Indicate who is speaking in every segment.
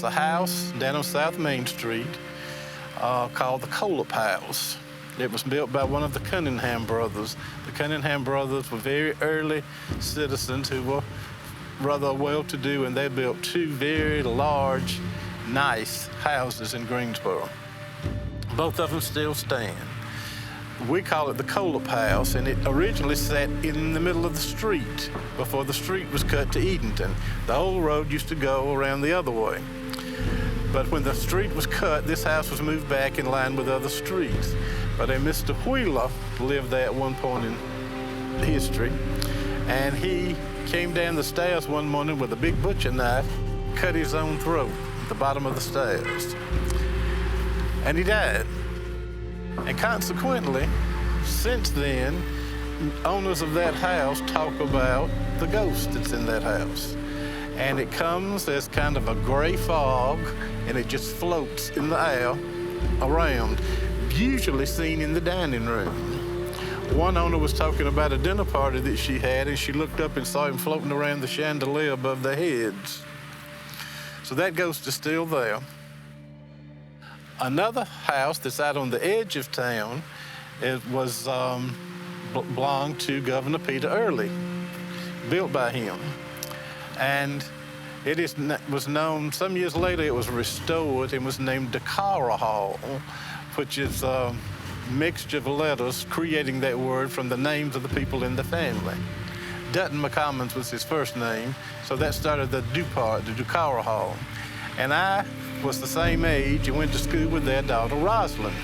Speaker 1: was a house down on South Main Street called the Colop House. It was built by one of the Cunningham brothers. The Cunningham brothers were very early citizens who were rather well-to-do, and they built two very large, nice houses in Greensboro. Both of them still stand. We call it the Colop House, and it originally sat in the middle of the street before the street was cut to Edenton. The old road used to go around the other way. But when the street was cut, this house was moved back in line with other streets. But a Mr. Wheeler lived there at one point in history, and he came down the stairs one morning with a big butcher knife, cut his own throat at the bottom of the stairs. And he died. And consequently, since then, owners of that house talk about the ghost that's in that house. And it comes as kind of a gray fog, and it just floats in the air around, usually seen in the dining room. One owner was talking about a dinner party that she had, and she looked up and saw him floating around the chandelier above their heads. So that ghost is still there. Another house that's out on the edge of town, it was belonged to Governor Peter Early, built by him. And it was known, some years later it was restored and was named Decara Hall, which is a mixture of letters creating that word from the names of the people in the family. Dutton McCommons was his first name, so that started the Decara Hall. And I was the same age and went to school with their daughter, Rosalind.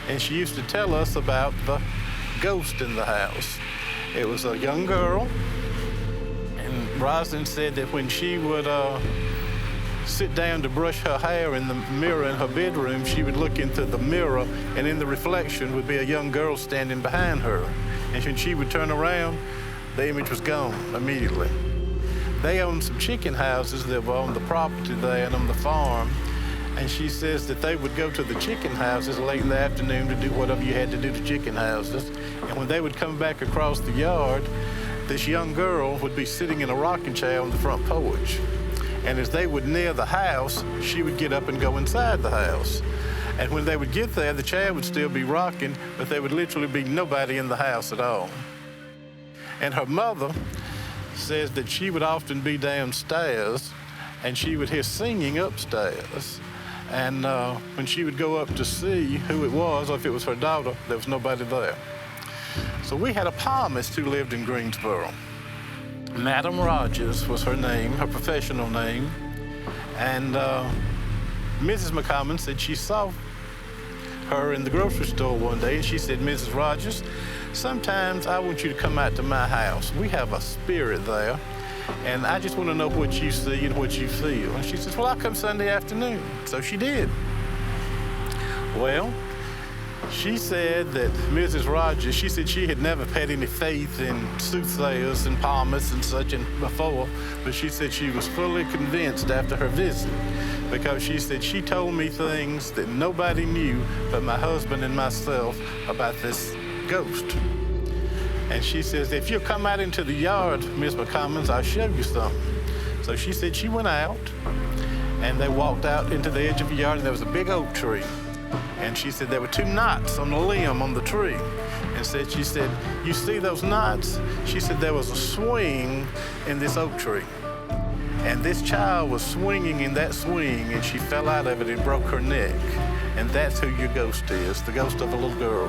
Speaker 1: And she used to tell us about the ghost in the house. It was a young girl, and Rosalind said that when she would sit down to brush her hair in the mirror in her bedroom, she would look into the mirror, and in the reflection would be a young girl standing behind her. And when she would turn around, the image was gone immediately. They owned some chicken houses that were on the property there and on the farm. And she says that they would go to the chicken houses late in the afternoon to do whatever you had to do to chicken houses. And when they would come back across the yard, this young girl would be sitting in a rocking chair on the front porch. And as they would near the house, she would get up and go inside the house. And when they would get there, the chair would still be rocking, but there would literally be nobody in the house at all. And her mother says that she would often be downstairs and she would hear singing upstairs. And when she would go up to see who it was, or if it was her daughter, there was nobody there. So we had a palmist who lived in Greensboro. Madam Rogers was her name, her professional name. And Mrs. McCommon said she saw her in the grocery store one day, and she said, "Mrs. Rogers, sometimes I want you to come out to my house. We have a spirit there, and I just want to know what you see and what you feel." And she says, "Well, I'll come Sunday afternoon." So she did. Well, she said that Mrs. Rogers, she said she had never had any faith in soothsayers and palmists and such before, but she said she was fully convinced after her visit, because she said she told me things that nobody knew but my husband and myself about this ghost. And she says, "If you'll come out into the yard, Miss McCommons, I'll show you something." So she said she went out, and they walked out into the edge of the yard, and there was a big oak tree. And she said there were two knots on the limb on the tree. And she said, "You see those knots?" She said there was a swing in this oak tree. And this child was swinging in that swing, and she fell out of it and broke her neck. And that's who your ghost is, the ghost of a little girl.